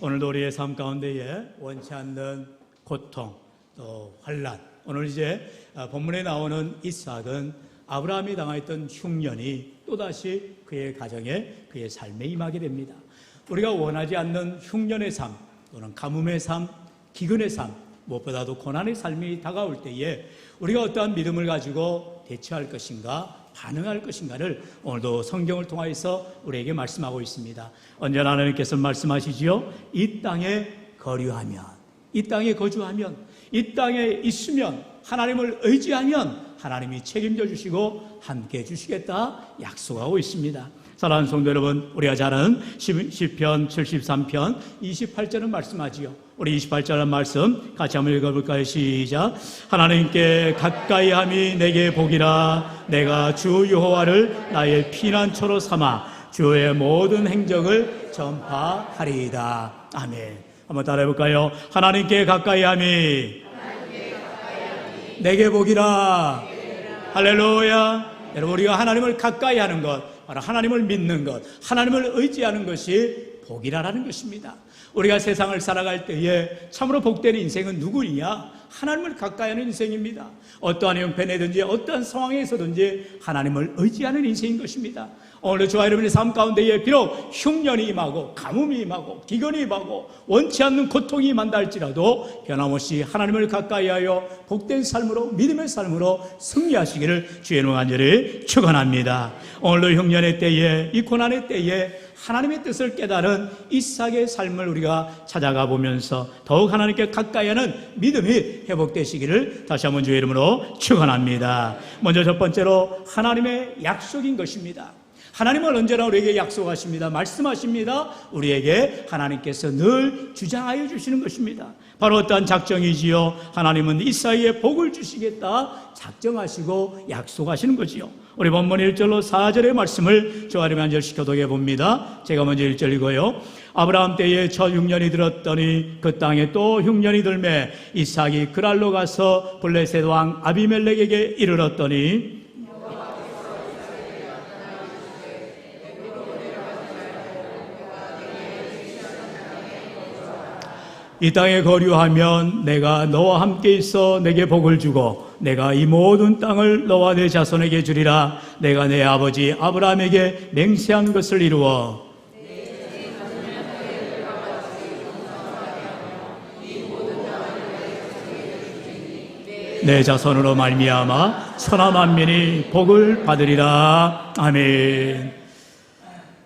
오늘도 우리의 삶 가운데에 원치 않는 고통, 또 환난, 오늘 이제 본문에 나오는 이삭은 아브라함이 당했던 흉년이 또다시 그의 가정에, 그의 삶에 임하게 됩니다. 우리가 원하지 않는 흉년의 삶, 또는 가뭄의 삶, 기근의 삶, 무엇보다도 고난의 삶이 다가올 때에 우리가 어떠한 믿음을 가지고 대처할 것인가, 반응할 것인가를 오늘도 성경을 통해서 우리에게 말씀하고 있습니다. 언제나 하나님께서 말씀하시지요. 이 땅에 거류하면, 이 땅에 거주하면, 이 땅에 있으면, 하나님을 의지하면 하나님이 책임져 주시고 함께 해주시겠다 약속하고 있습니다. 사랑하는 성도 여러분, 우리가 잘 아는 시편 73편 28절은 말씀하지요. 우리 28절 말씀 같이 한번 읽어볼까요? 시작. 하나님께 가까이함이 내게 복이라. 내가 주 여호와를 나의 피난처로 삼아 주의 모든 행적을 전파하리이다. 아멘. 한번 따라해볼까요? 하나님께 가까이함이 내게 복이라. 할렐루야. 여러분, 우리가 하나님을 가까이 하는 것, 바로 하나님을 믿는 것, 하나님을 의지하는 것이 복이라는 것입니다. 우리가 세상을 살아갈 때에 참으로 복된 인생은 누구이냐? 하나님을 가까이 하는 인생입니다. 어떠한 형편이든지 어떠한 상황에서든지 하나님을 의지하는 인생인 것입니다. 오늘도 저와 여러분의 삶 가운데에 비록 흉년이 임하고 가뭄이 임하고 기근이 임하고 원치 않는 고통이 임한다 할지라도 변함없이 하나님을 가까이하여 복된 삶으로, 믿음의 삶으로 승리하시기를 주의 이름으로 간절히 축원합니다. 오늘도 흉년의 때에, 이 고난의 때에 하나님의 뜻을 깨달은 이삭의 삶을 우리가 찾아가 보면서 더욱 하나님께 가까이하는 믿음이 회복되시기를 다시 한번 주의 이름으로 축원합니다. 먼저 첫 번째로 하나님의 약속인 것입니다. 하나님은 언제나 우리에게 약속하십니다. 말씀하십니다. 우리에게 하나님께서 늘 주장하여 주시는 것입니다. 바로 어떠한 작정이지요? 하나님은 이삭에게 복을 주시겠다 작정하시고 약속하시는 거지요. 우리 본문 1절로 4절의 말씀을 저와 여러분 한 절 시켜도게 봅니다. 제가 먼저 1절 읽어요. 아브라함 때에 첫 흉년이 들었더니 그 땅에 또 흉년이 들매 이삭이 그랄로 가서 블레셋 왕 아비멜렉에게 이르렀더니 이 땅에 거류하면 내가 너와 함께 있어 내게 복을 주고 내가 이 모든 땅을 너와 내 자손에게 주리라. 내가 내 아버지 아브라함에게 맹세한 것을 이루어 내 자손으로 말미암아 천하 만민이 복을 받으리라. 아멘.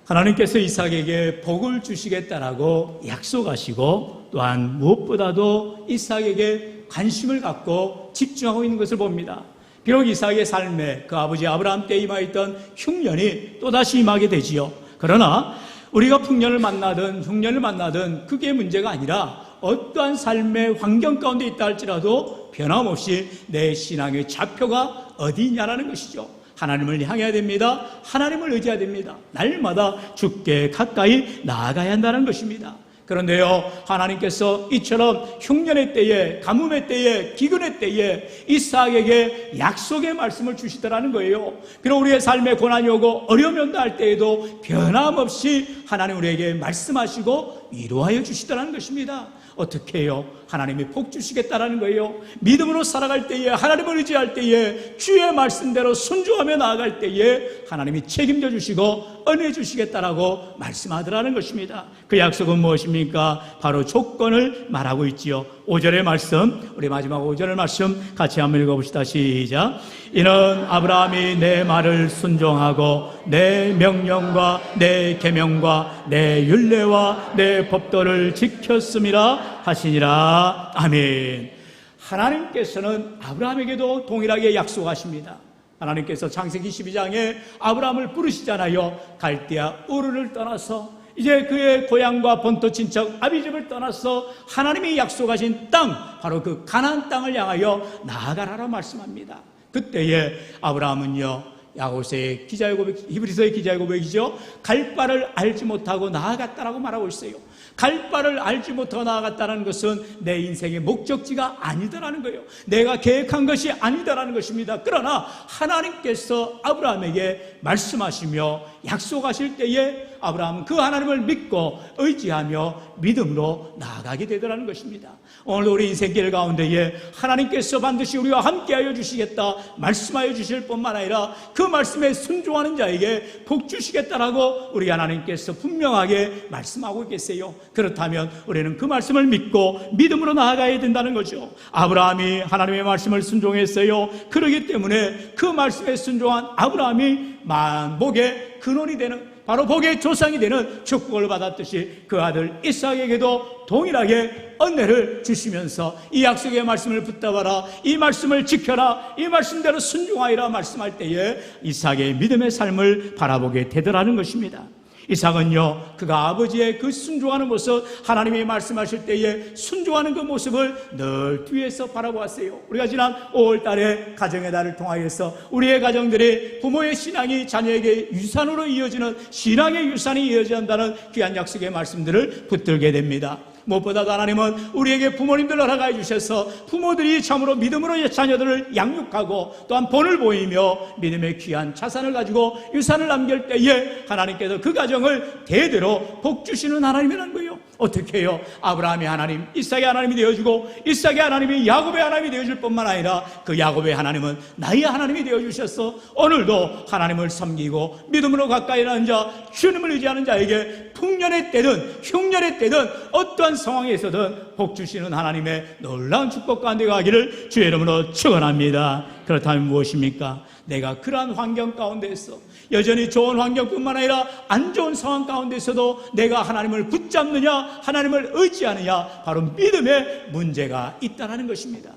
하나님께서 이삭에게 복을 주시겠다라고 약속하시고 또한 무엇보다도 이삭에게 관심을 갖고 집중하고 있는 것을 봅니다. 비록 이삭의 삶에 그 아버지 아브라함 때 임하였던 흉년이 또다시 임하게 되지요. 그러나 우리가 풍년을 만나든 흉년을 만나든 그게 문제가 아니라 어떠한 삶의 환경 가운데 있다 할지라도 변함없이 내 신앙의 좌표가 어디 있냐라는 것이죠. 하나님을 향해야 됩니다. 하나님을 의지해야 됩니다. 날마다 주께 가까이 나아가야 한다는 것입니다. 그런데요, 하나님께서 이처럼 흉년의 때에, 가뭄의 때에, 기근의 때에 이삭에게 약속의 말씀을 주시더라는 거예요. 그리고 우리의 삶에 고난이 오고 어려움이 온다 할 때에도 변함없이 하나님 우리에게 말씀하시고 위로하여 주시더라는 것입니다. 어떻게 해요? 하나님이 복 주시겠다라는 거예요. 믿음으로 살아갈 때에, 하나님을 의지할 때에, 주의 말씀대로 순종하며 나아갈 때에 하나님이 책임져 주시고 은혜 주시겠다라고 말씀하더라는 것입니다. 그 약속은 무엇입니까? 바로 조건을 말하고 있지요. 5절의 말씀, 우리 마지막 5절의 말씀 같이 한번 읽어봅시다. 시작. 이는 아브라함이 내 말을 순종하고 내 명령과 내 계명과 내 율례와 내 법도를 지켰음이라 하시니라. 아멘. 하나님께서는 아브라함에게도 동일하게 약속하십니다. 하나님께서 창세기 12장에 아브라함을 부르시잖아요. 갈대아 우르를 떠나서 이제 그의 고향과 본토 친척 아비집을 떠나서 하나님이 약속하신 땅, 바로 그 가나안 땅을 향하여 나아가라고 말씀합니다. 그때에 아브라함은요, 야고보서의 기자의 고백, 히브리서의 기자의 고백이죠. 갈 바를 알지 못하고 나아갔다라고 말하고 있어요. 갈 바를 알지 못하고 나아갔다는 것은 내 인생의 목적지가 아니다라는 거예요. 내가 계획한 것이 아니다라는 것입니다. 그러나 하나님께서 아브라함에게 말씀하시며 약속하실 때에 아브라함은 그 하나님을 믿고 의지하며 믿음으로 나아가게 되더라는 것입니다. 오늘 우리 인생길 가운데에 하나님께서 반드시 우리와 함께하여 주시겠다 말씀하여 주실 뿐만 아니라 그 말씀에 순종하는 자에게 복 주시겠다라고 우리 하나님께서 분명하게 말씀하고 계세요. 그렇다면 우리는 그 말씀을 믿고 믿음으로 나아가야 된다는 거죠. 아브라함이 하나님의 말씀을 순종했어요. 그렇기 때문에 그 말씀에 순종한 아브라함이 만복의 근원이 되는, 바로 복의 조상이 되는 축복을 받았듯이 그 아들 이삭에게도 동일하게 은혜를 주시면서 이 약속의 말씀을 붙잡아라, 이 말씀을 지켜라, 이 말씀대로 순종하리라 말씀할 때에 이삭의 믿음의 삶을 바라보게 되더라는 것입니다. 이삭은요, 그가 아버지의 그 순종하는 모습, 하나님이 말씀하실 때에 순종하는 그 모습을 늘 뒤에서 바라보았어요. 우리가 지난 5월 달에 가정의 달을 통하여서 우리의 가정들이 부모의 신앙이 자녀에게 유산으로 이어지는 신앙의 유산이 이어져야 한다는 귀한 약속의 말씀들을 붙들게 됩니다. 무엇보다도 하나님은 우리에게 부모님들을 허락하여 주셔서 부모들이 참으로 믿음으로 자녀들을 양육하고 또한 본을 보이며 믿음의 귀한 자산을 가지고 유산을 남길 때에 하나님께서 그 가정을 대대로 복 주시는 하나님이라는 거예요. 어떻게 해요? 아브라함의 하나님, 이삭의 하나님이 되어주고 이삭의 하나님이 야곱의 하나님이 되어줄 뿐만 아니라 그 야곱의 하나님은 나의 하나님이 되어주셔서 오늘도 하나님을 섬기고 믿음으로 가까이 하는 자, 주님을 의지하는 자에게 풍년의 때든 흉년의 때든 어떠한 상황에서든 복 주시는 하나님의 놀라운 축복 가운데 가기를 주의 이름으로 축원합니다. 그렇다면 무엇입니까? 내가 그러한 환경 가운데서 여전히 좋은 환경뿐만 아니라 안 좋은 상황 가운데서도 내가 하나님을 붙잡느냐, 하나님을 의지하느냐, 바로 믿음의 문제가 있다는 것입니다.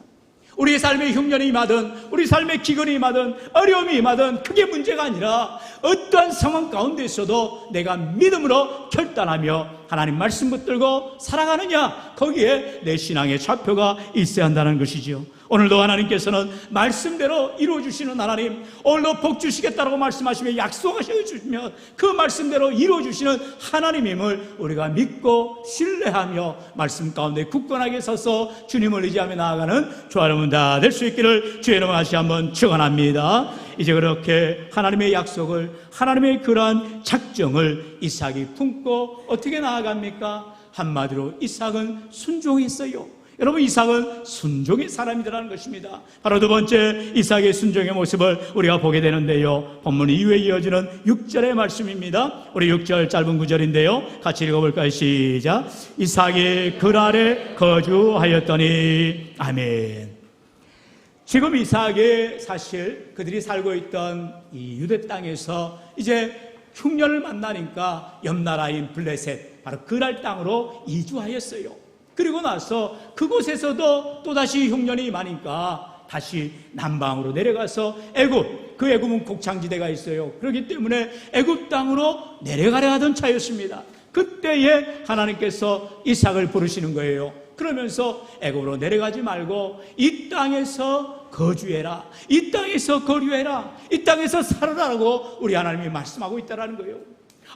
우리의 삶에 흉년이 임하든 우리 삶에 기근이 임하든 어려움이 임하든 그게 문제가 아니라 어떠한 상황 가운데서도 내가 믿음으로 결단하며 하나님 말씀 붙들고 살아가느냐, 거기에 내 신앙의 좌표가 있어야 한다는 것이죠. 오늘도 하나님께서는 말씀대로 이루어주시는 하나님, 오늘도 복 주시겠다고 말씀하시며 약속하셔 주시면 그 말씀대로 이루어주시는 하나님임을 우리가 믿고 신뢰하며 말씀 가운데 굳건하게 서서 주님을 의지하며 나아가는 저와 여러분 다 될 수 있기를 주의 이름으로 다시 한번 축원합니다. 이제 그렇게 하나님의 약속을, 하나님의 그러한 작정을 이삭이 품고 어떻게 나아갑니까? 한마디로 이삭은 순종했어요. 여러분, 이삭은 순종의 사람이라는 것입니다. 바로 두 번째 이삭의 순종의 모습을 우리가 보게 되는데요, 본문 이후에 이어지는 6절의 말씀입니다. 우리 6절 짧은 구절인데요, 같이 읽어볼까요? 시작. 이삭이 글 아래 거주하였더니. 아멘. 지금 이삭이 사실 그들이 살고 있던 이 유대 땅에서 이제 흉년을 만나니까 옆나라인 블레셋, 바로 그랄 땅으로 이주하였어요. 그리고 나서 그곳에서도 또다시 흉년이 임하니까 다시 남방으로 내려가서 애굽, 그 애굽은 곡창지대가 있어요. 그렇기 때문에 애굽 땅으로 내려가려 하던 차였습니다. 그때에 하나님께서 이삭을 부르시는 거예요. 그러면서 애굽으로 내려가지 말고 이 땅에서 거주해라, 이 땅에서 거류해라, 이 땅에서 살아라라고 우리 하나님이 말씀하고 있다는 거예요.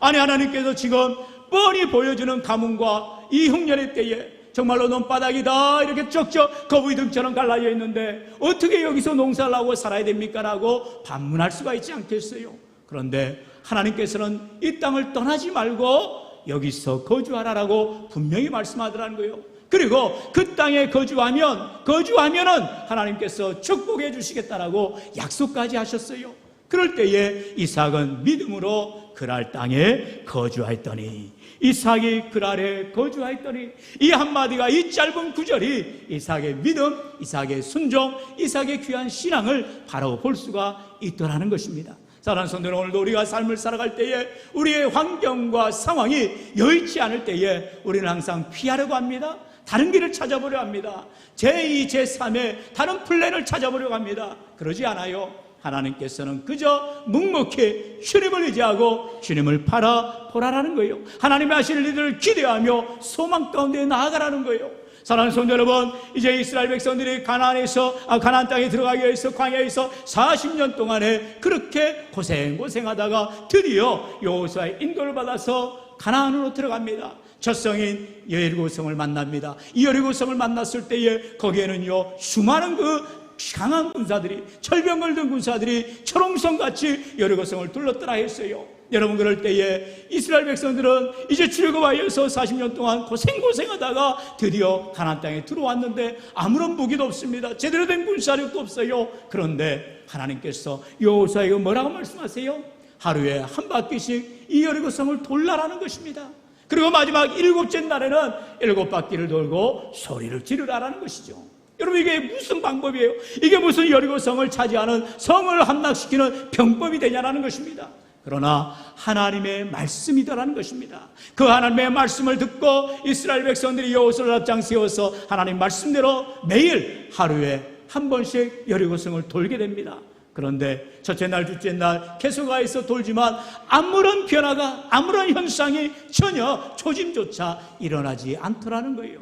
아니, 하나님께서 지금 뻔히 보여주는 가뭄과 이 흉년의 때에 정말로 논바닥이 다 이렇게 쩍쩍 거북이 등처럼 갈라져 있는데 어떻게 여기서 농사를 하고 살아야 됩니까? 라고 반문할 수가 있지 않겠어요? 그런데 하나님께서는 이 땅을 떠나지 말고 여기서 거주하라라고 분명히 말씀하더라는 거예요. 그리고 그 땅에 거주하면은 하나님께서 축복해 주시겠다라고 약속까지 하셨어요. 그럴 때에 이삭은 믿음으로 그랄 땅에 거주하였더니, 이삭이 그랄에 거주하였더니, 이 한마디가, 이 짧은 구절이 이삭의 믿음, 이삭의 순종, 이삭의 귀한 신앙을 바로 볼 수가 있더라는 것입니다. 사랑하는 성도들, 오늘도 우리가 삶을 살아갈 때에 우리의 환경과 상황이 여의치 않을 때에 우리는 항상 피하려고 합니다. 다른 길을 찾아보려 합니다. 제2, 제3의 다른 플랜을 찾아보려고 합니다. 그러지 않아요. 하나님께서는 그저 묵묵히 주님을 의지하고 주님을 바라보라라는 거예요. 하나님이 하실 일들을 기대하며 소망 가운데 나아가라는 거예요. 사랑하는 성도 여러분, 이제 이스라엘 백성들이 가나안 땅에 들어가기 위해서 광야에서 40년 동안에 그렇게 고생하다가 드디어 여호수아의 인도를 받아서 가나안으로 들어갑니다. 첫 성인 여리고성을 만납니다. 이 여리고성을 만났을 때에 거기에는요, 수많은 그 강한 군사들이, 철병을 든 군사들이 철옹성같이 여리고성을 둘러떠라 했어요. 여러분, 그럴 때에 이스라엘 백성들은 이제 출애굽하여서 40년 동안 고생하다가 드디어 가나안 땅에 들어왔는데 아무런 무기도 없습니다. 제대로 된 군사력도 없어요. 그런데 하나님께서 여호수아에게 뭐라고 말씀하세요? 하루에 한 바퀴씩 이 여리고성을 돌라라는 것입니다. 그리고 마지막 7째 날에는 7바퀴를 돌고 소리를 지르라라는 것이죠. 여러분, 이게 무슨 방법이에요? 이게 무슨 여리고성을 차지하는, 성을 함락시키는 병법이 되냐라는 것입니다. 그러나 하나님의 말씀이다라는 것입니다. 그 하나님의 말씀을 듣고 이스라엘 백성들이 여호수아를 앞장세워서 하나님 말씀대로 매일 하루에 한 번씩 여리고성을 돌게 됩니다. 그런데 첫째 날, 둘째 날 계속해서 돌지만 아무런 변화가, 아무런 현상이 전혀 초짐조차 일어나지 않더라는 거예요.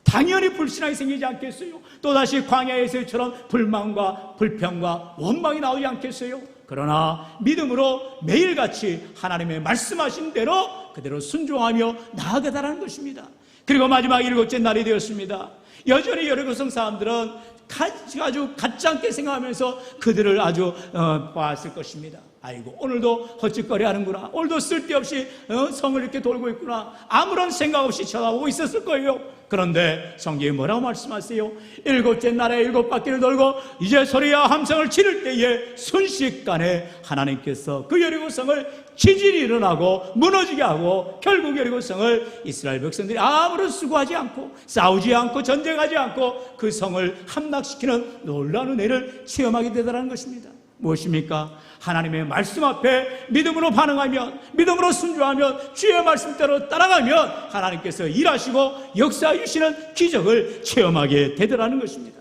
당연히 불신앙이 생기지 않겠어요? 또다시 광야에서처럼 불만과 불평과 원망이 나오지 않겠어요? 그러나 믿음으로 매일같이 하나님의 말씀하신 대로 그대로 순종하며 나아가다라는 것입니다. 그리고 마지막 7째 날이 되었습니다. 여전히 여리고성 사람들은 아주 가짜게 생각하면서 그들을 아주 봤을 것입니다. 아이고, 오늘도 헛짓거리 하는구나, 오늘도 쓸데없이 성을 이렇게 돌고 있구나, 아무런 생각 없이 쳐다보고 있었을 거예요. 그런데 성경이 뭐라고 말씀하세요? 7째 날에 7바퀴를 돌고 이제 소리와 함성을 지를 때에 순식간에 하나님께서 그 여리고성을 지진이 일어나고 무너지게 하고, 결국 여리고성을 이스라엘 백성들이 아무런 수고하지 않고 싸우지 않고 전쟁하지 않고 그 성을 함락시키는 놀라운 은혜를 체험하게 되더라는 것입니다. 무엇입니까? 하나님의 말씀 앞에 믿음으로 반응하면, 믿음으로 순종하면, 주의 말씀대로 따라가면 하나님께서 일하시고 역사해 주시는 기적을 체험하게 되더라는 것입니다.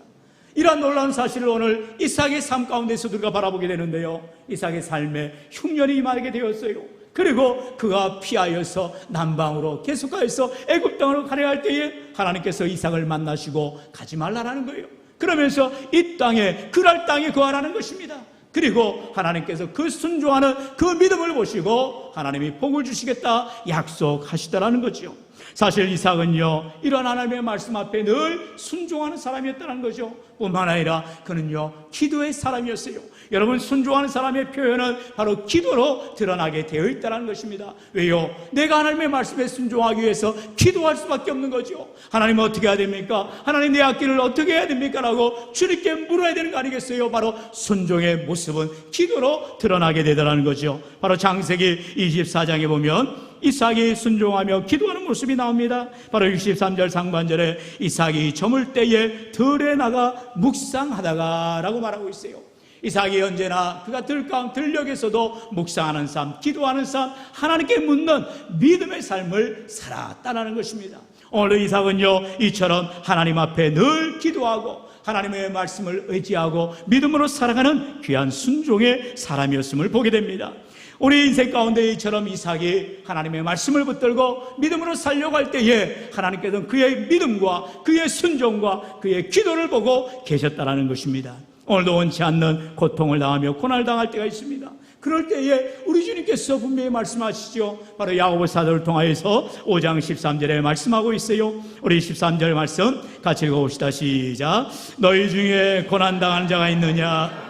이러한 놀라운 사실을 오늘 이삭의 삶 가운데서 우리가 바라보게 되는데요, 이삭의 삶에 흉년이 임하게 되었어요. 그리고 그가 피하여서 남방으로 계속하여서 애굽 땅으로 가려 할 때에 하나님께서 이삭을 만나시고 가지 말라라는 거예요. 그러면서 이 땅에, 그랄 땅에 거하라는 것입니다. 그리고 하나님께서 그 순종하는 그 믿음을 보시고 하나님이 복을 주시겠다 약속하시더라는 거죠. 사실 이삭은요, 이런 하나님의 말씀 앞에 늘 순종하는 사람이었다는 거죠. 뿐만 아니라 그는요, 기도의 사람이었어요. 여러분, 순종하는 사람의 표현은 바로 기도로 드러나게 되어 있다는 것입니다. 왜요? 내가 하나님의 말씀에 순종하기 위해서 기도할 수밖에 없는 거죠. 하나님 어떻게 해야 됩니까? 하나님 내 앞길을 어떻게 해야 됩니까? 라고 주님께 물어야 되는 거 아니겠어요? 바로 순종의 모습은 기도로 드러나게 되더라는 거죠. 바로 창세기 24장에 보면 이삭이 순종하며 기도하는 모습이 나옵니다. 바로 63절 상반절에 이삭이 저물 때에 들에 나가 묵상하다가 라고 말하고 있어요. 이삭이 언제나 그가 들녘에서도 묵상하는 삶, 기도하는 삶, 하나님께 묻는 믿음의 삶을 살았다는 것입니다. 오늘 이삭은요, 이처럼 하나님 앞에 늘 기도하고 하나님의 말씀을 의지하고 믿음으로 살아가는 귀한 순종의 사람이었음을 보게 됩니다. 우리 인생 가운데 이처럼 이삭이 하나님의 말씀을 붙들고 믿음으로 살려고 할 때에 하나님께서는 그의 믿음과 그의 순종과 그의 기도를 보고 계셨다는 것입니다. 오늘도 원치 않는 고통을 당하며 고난을 당할 때가 있습니다. 그럴 때에 우리 주님께서 분명히 말씀하시죠. 바로 야고보 사도를 통하여서 5장 13절에 말씀하고 있어요. 우리 13절 말씀 같이 읽어봅시다. 시작. 너희 중에 고난 당하는 자가 있느냐?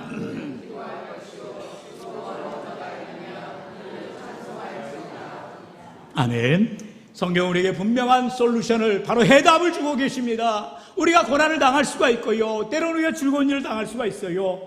아멘. 성경은 우리에게 분명한 솔루션을, 바로 해답을 주고 계십니다. 우리가 고난을 당할 수가 있고요, 때로는 우리가 즐거운 일을 당할 수가 있어요.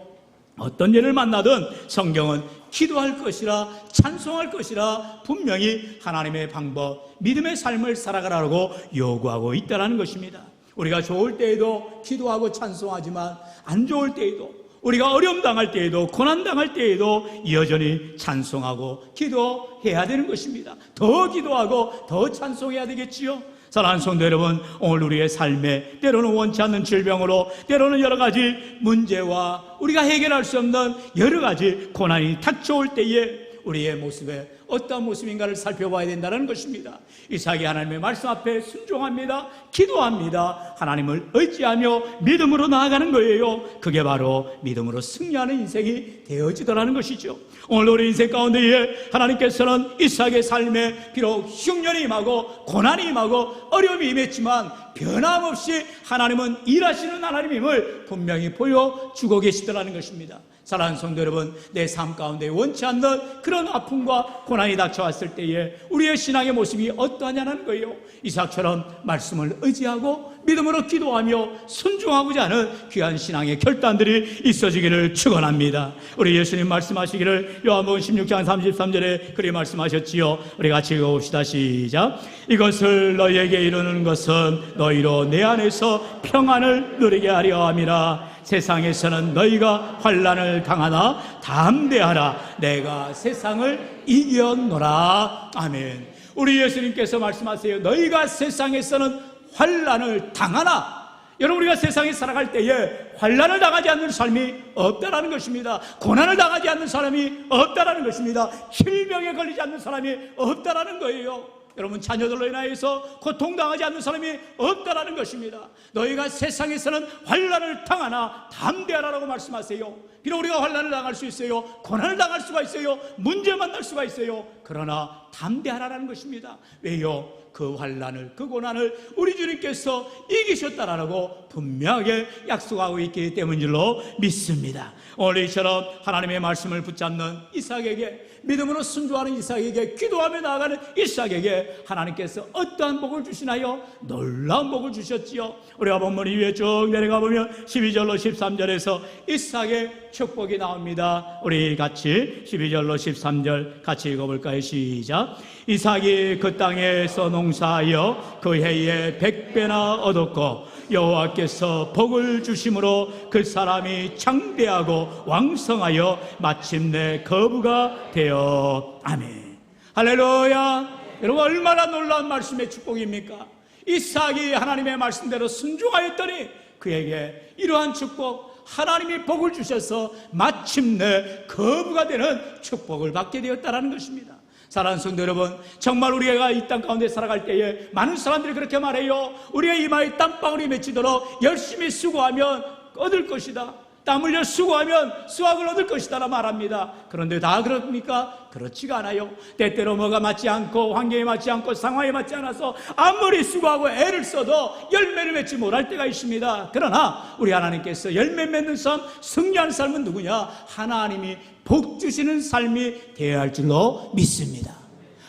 어떤 일을 만나든 성경은 기도할 것이라, 찬송할 것이라 분명히 하나님의 방법, 믿음의 삶을 살아가라고 요구하고 있다는 것입니다. 우리가 좋을 때에도 기도하고 찬송하지만 안 좋을 때에도, 우리가 어려움 당할 때에도, 고난 당할 때에도 여전히 찬송하고 기도해야 되는 것입니다. 더 기도하고 더 찬송해야 되겠지요. 사랑하는 성도 여러분, 오늘 우리의 삶에 때로는 원치 않는 질병으로, 때로는 여러 가지 문제와 우리가 해결할 수 없는 여러 가지 고난이 닥쳐올 때에 우리의 모습에 어떠한 모습인가를 살펴봐야 된다는 것입니다. 이삭이 하나님의 말씀 앞에 순종합니다. 기도합니다. 하나님을 의지하며 믿음으로 나아가는 거예요. 그게 바로 믿음으로 승리하는 인생이 되어지더라는 것이죠. 오늘 우리 인생 가운데에 하나님께서는 이삭의 삶에 비록 흉년이 임하고 고난이 임하고 어려움이 임했지만 변함없이 하나님은 일하시는 하나님임을 분명히 보여주고 계시더라는 것입니다. 사랑하는 성도 여러분, 내 삶 가운데 원치 않는 그런 아픔과 고난이 닥쳐왔을 때에 우리의 신앙의 모습이 어떠하냐는 거예요. 이삭처럼 말씀을 의지하고 믿음으로 기도하며 순종하고자 하는 귀한 신앙의 결단들이 있어지기를 축원합니다. 우리 예수님 말씀하시기를 요한복음 16장 33절에 그리 말씀하셨지요. 우리 같이 읽어봅시다. 시작. 이것을 너희에게 이루는 것은 너희로 내 안에서 평안을 누리게 하려 함이라. 세상에서는 너희가 환난을 당하나 담대하라. 내가 세상을 이겼노라. 아멘. 우리 예수님께서 말씀하세요. 너희가 세상에서는 환난을 당하나. 여러분, 우리가 세상에 살아갈 때에 환난을 당하지 않는 삶이 없다라는 것입니다. 고난을 당하지 않는 사람이 없다라는 것입니다. 질병에 걸리지 않는 사람이 없다라는 거예요. 여러분, 자녀들로 인하여서 고통당하지 않는 사람이 없다라는 것입니다. 너희가 세상에서는 환난을 당하나 담대하라라고 말씀하세요. 비록 우리가 환난을 당할 수 있어요. 고난을 당할 수가 있어요. 문제 만날 수가 있어요. 그러나 담대하라라는 것입니다. 왜요? 그 환난을, 그 고난을 우리 주님께서 이기셨다라고 분명하게 약속하고 있기 때문인 줄로 믿습니다. 오늘 이처럼 하나님의 말씀을 붙잡는 이삭에게, 믿음으로 순종하는 이삭에게, 기도하며 나아가는 이삭에게 하나님께서 어떠한 복을 주시나요? 놀라운 복을 주셨지요. 우리가 본문 위에 쭉 내려가 보면 12절로 13절에서 이삭의 축복이 나옵니다. 우리 같이 12절로 13절 같이 읽어볼까요? 시작. 이삭이 그 땅에서 농사하여 그 해에 100배나 얻었고 여호와께서 복을 주심으로 그 사람이 창대하고 왕성하여 마침내 거부가 되어. 아멘. 할렐루야. 여러분, 얼마나 놀라운 말씀의 축복입니까? 이삭이 하나님의 말씀대로 순종하였더니 그에게 이러한 축복, 하나님이 복을 주셔서 마침내 거부가 되는 축복을 받게 되었다는 것입니다. 사랑하는 성도 여러분, 정말 우리가 이 땅 가운데 살아갈 때에 많은 사람들이 그렇게 말해요. 우리의 이마에 땀방울이 맺히도록 열심히 수고하면 얻을 것이다. 땀 흘려 수고하면 수확을 얻을 것이다 라 말합니다. 그런데 다 그렇습니까? 그렇지가 않아요. 때때로 뭐가 맞지 않고 환경에 맞지 않고 상황에 맞지 않아서 아무리 수고하고 애를 써도 열매를 맺지 못할 때가 있습니다. 그러나 우리 하나님께서 열매 맺는 삶, 승리하는 삶은 누구냐? 하나님이 복 주시는 삶이 되어야 할 줄로 믿습니다.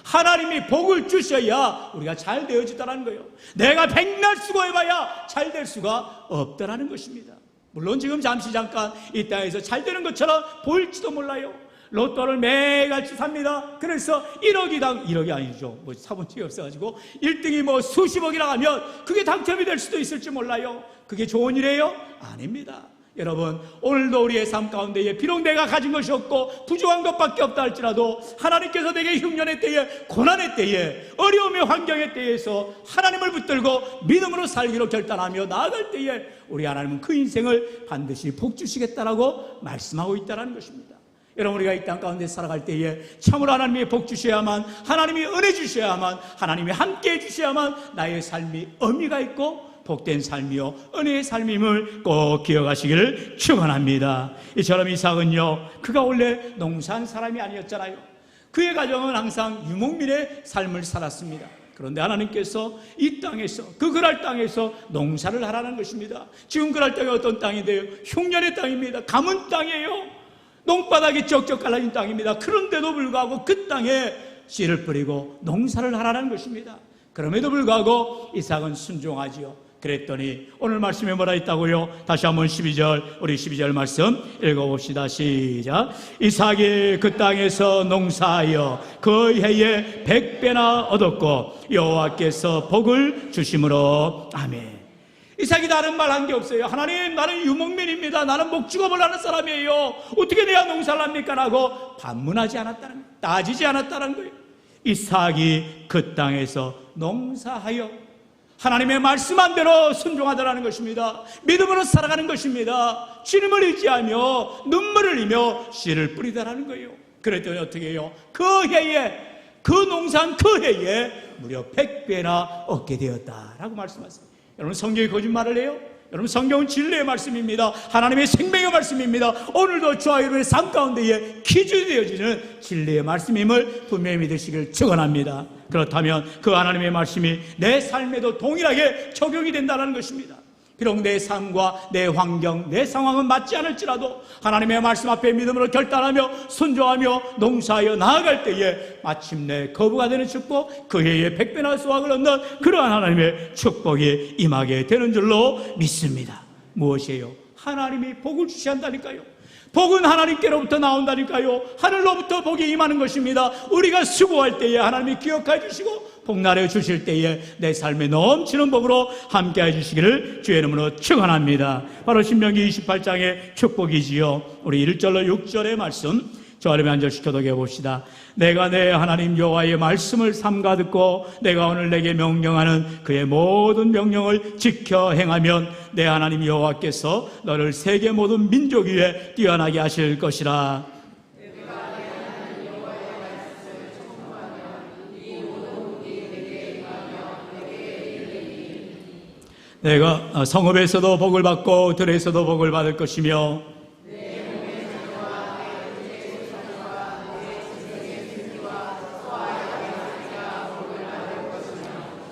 하나님이 복을 주셔야 우리가 잘 되어지다라는 거예요. 내가 백날 수고해봐야 잘 될 수가 없다라는 것입니다. 물론 지금 잠시 잠깐 이 땅에서 잘 되는 것처럼 보일지도 몰라요. 로또를 매일같이 삽니다. 그래서 1억이 아니죠. 뭐 사본 적이 없어가지고 1등이 뭐 수십억이라 하면 그게 당첨이 될 수도 있을지 몰라요. 그게 좋은 일이에요? 아닙니다. 여러분, 오늘도 우리의 삶 가운데에 비록 내가 가진 것이 없고 부족한 것밖에 없다 할지라도 하나님께서 내게 흉년의 때에, 고난의 때에, 어려움의 환경의 때에서 하나님을 붙들고 믿음으로 살기로 결단하며 나아갈 때에 우리 하나님은 그 인생을 반드시 복 주시겠다라고 말씀하고 있다는 것입니다. 여러분, 우리가 이 땅 가운데 살아갈 때에 참으로 하나님이 복 주셔야만, 하나님이 은혜 주셔야만, 하나님이 함께 해주셔야만 나의 삶이 의미가 있고 복된 삶이요 은혜의 삶임을 꼭 기억하시기를 축원합니다. 이처럼 이삭은요, 그가 원래 농사한 사람이 아니었잖아요. 그의 가정은 항상 유목민의 삶을 살았습니다. 그런데 하나님께서 이 땅에서, 그 그랄 땅에서 농사를 하라는 것입니다. 지금 그랄 땅이 어떤 땅인데요? 흉년의 땅입니다. 가문 땅이에요. 농바닥이 쩍쩍 갈라진 땅입니다. 그런데도 불구하고 그 땅에 씨를 뿌리고 농사를 하라는 것입니다. 그럼에도 불구하고 이삭은 순종하지요. 그랬더니 오늘 말씀에 뭐라 있다고요? 다시 한번 12절, 우리 12절 말씀 읽어봅시다. 시작. 이삭이 그 땅에서 농사하여 그 해에 100배나 얻었고 여호와께서 복을 주심으로. 아멘. 이삭이 다른 말 한 게 없어요. 하나님, 나는 유목민입니다. 나는 목축업을 하는 사람이에요. 어떻게 내가 농사를 합니까? 라고 반문하지 않았다는 거예요. 따지지 않았다는 거예요. 이삭이 그 땅에서 농사하여 하나님의 말씀한 대로 순종하더라는 것입니다. 믿음으로 살아가는 것입니다. 주님을 의지하며 눈물을 흘리며 씨를 뿌리다라는 거예요. 그랬더니 어떻게 해요? 그 해에 그 농산 그 해에 무려 100배나 얻게 되었다라고 말씀하세요. 여러분, 성경이 거짓말을 해요? 여러분, 성경은 진리의 말씀입니다. 하나님의 생명의 말씀입니다. 오늘도 저와 여러분의 삶 가운데에 기준되어지는 진리의 말씀임을 분명히 믿으시길 축원합니다. 그렇다면 그 하나님의 말씀이 내 삶에도 동일하게 적용이 된다는 것입니다. 비록 내 삶과 내 환경, 내 상황은 맞지 않을지라도 하나님의 말씀 앞에 믿음으로 결단하며 순종하며 농사하여 나아갈 때에 마침내 거부가 되는 축복, 그 해에 100배나 수확을 얻는 그러한 하나님의 축복이 임하게 되는 줄로 믿습니다. 무엇이에요? 하나님이 복을 주시한다니까요. 복은 하나님께로부터 나온다니까요. 하늘로부터 복이 임하는 것입니다. 우리가 수고할 때에 하나님이 기억해 주시고 복날해 주실 때에 내 삶에 넘치는 복으로 함께해 주시기를 주의 이름으로 축원합니다. 바로 신명기 28장의 축복이지요. 우리 1절로 6절의 말씀 저 아래에 한 절씩 교독해 봅시다. 내가 내 하나님 여호와의 말씀을 삼가 듣고 내가 오늘 내게 명령하는 그의 모든 명령을 지켜 행하면 내 하나님 여호와께서 너를 세계 모든 민족 위에 뛰어나게 하실 것이라. 내가 성읍에서도 복을 받고 들에서도 복을 받을 것이며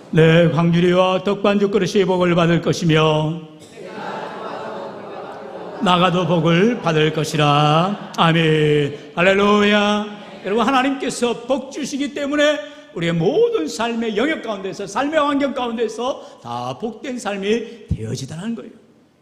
내 광주리와 떡반죽 그릇이 복을 받을 것이며 나가도 복을 받을 것이라. 아멘. 할렐루야. 여러분, 하나님께서 복 주시기 때문에 우리의 모든 삶의 영역 가운데서, 삶의 환경 가운데서 다 복된 삶이 되어지다는 거예요.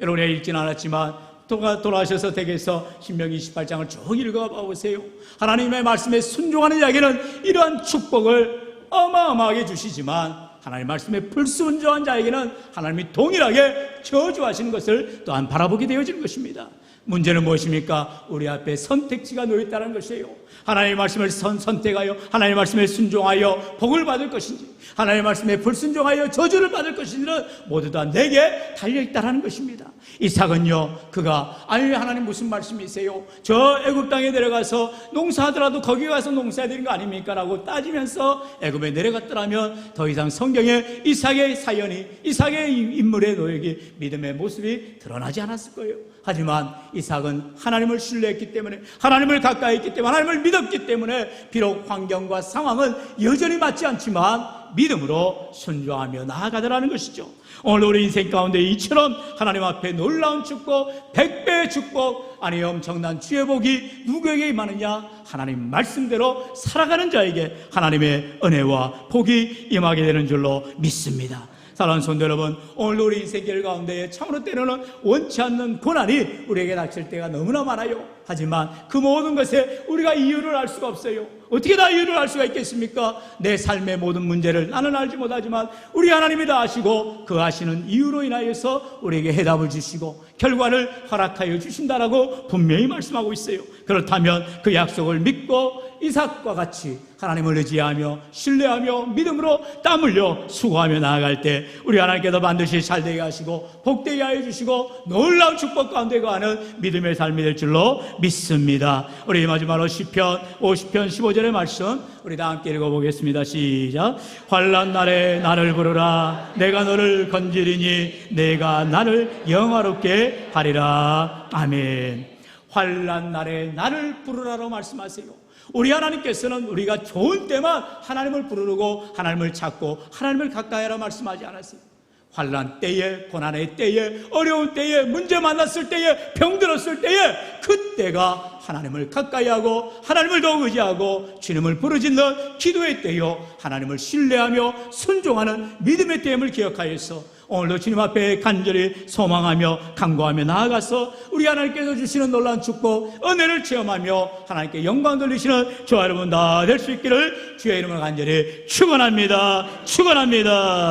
여러분이 읽진 않았지만 돌아가셔서 댁에서 신명기 28장을 쭉 읽어봐 보세요. 하나님의 말씀에 순종하는 자에게는 이러한 축복을 어마어마하게 주시지만 하나님의 말씀에 불순종한 자에게는 하나님이 동일하게 저주하시는 것을 또한 바라보게 되어지는 것입니다. 문제는 무엇입니까? 우리 앞에 선택지가 놓여있다는 것이에요. 하나님의 말씀을 선택하여 하나님의 말씀에 순종하여 복을 받을 것인지, 하나님의 말씀에 불순종하여 저주를 받을 것인지는 모두 다 내게 달려있다는 것입니다. 이삭은요, 그가 아니 하나님 무슨 말씀이세요? 저 애굽 땅에 내려가서 농사하더라도 거기 가서 농사해야 되는 거 아닙니까? 라고 따지면서 애굽에 내려갔더라면 더 이상 성경에 이삭의 사연이, 이삭의 인물의 노역이, 믿음의 모습이 드러나지 않았을 거예요. 하지만 이삭은 하나님을 신뢰했기 때문에, 하나님을 가까이 했기 때문에, 하나님을 믿었기 때문에 비록 환경과 상황은 여전히 맞지 않지만 믿음으로 순종하며 나아가더라는 것이죠. 오늘 우리 인생 가운데 이처럼 하나님 앞에 놀라운 축복, 100배의 축복, 아니 엄청난 주의 복이 누구에게 임하느냐? 하나님 말씀대로 살아가는 자에게 하나님의 은혜와 복이 임하게 되는 줄로 믿습니다. 사랑하는 성도 여러분, 오늘 우리 인생길 가운데 참으로 때로는 원치 않는 고난이 우리에게 닥칠 때가 너무나 많아요. 하지만 그 모든 것에 우리가 이유를 알 수가 없어요. 어떻게 다 이유를 알 수가 있겠습니까? 내 삶의 모든 문제를 나는 알지 못하지만 우리 하나님이 다 아시고 그 아시는 이유로 인하여서 우리에게 해답을 주시고 결과를 허락하여 주신다라고 분명히 말씀하고 있어요. 그렇다면 그 약속을 믿고 이삭과 같이 하나님을 의지하며 신뢰하며 믿음으로 땀 흘려 수고하며 나아갈 때 우리 하나님께서 반드시 잘되게 하시고 복되게 하여 주시고 놀라운 축복 가운데 거하는 믿음의 삶이 될 줄로 믿습니다. 우리 마지막으로 시편 50편 15절의 말씀 우리 다 함께 읽어보겠습니다. 시작. 환난 날에 나를 부르라. 내가 너를 건지리니 내가 나를 영화롭게 하리라. 아멘. 환난 날에 나를 부르라로 말씀하세요. 우리 하나님께서는 우리가 좋은 때만 하나님을 부르고 하나님을 찾고 하나님을 가까이 하라 말씀하지 않았어요. 환난 때에, 고난의 때에, 어려운 때에, 문제 만났을 때에, 병들었을 때에, 그때가 하나님을 가까이 하고 하나님을 더욱 의지하고 주님을 부르짖는 기도의 때요, 하나님을 신뢰하며 순종하는 믿음의 때임을 기억하여서 오늘도 주님 앞에 간절히 소망하며 간구하며 나아가서 우리 하나님께서 주시는 놀라운 축복, 은혜를 체험하며 하나님께 영광 돌리시는 저와 여러분 다 될 수 있기를 주의 이름으로 간절히 축원합니다. 축원합니다.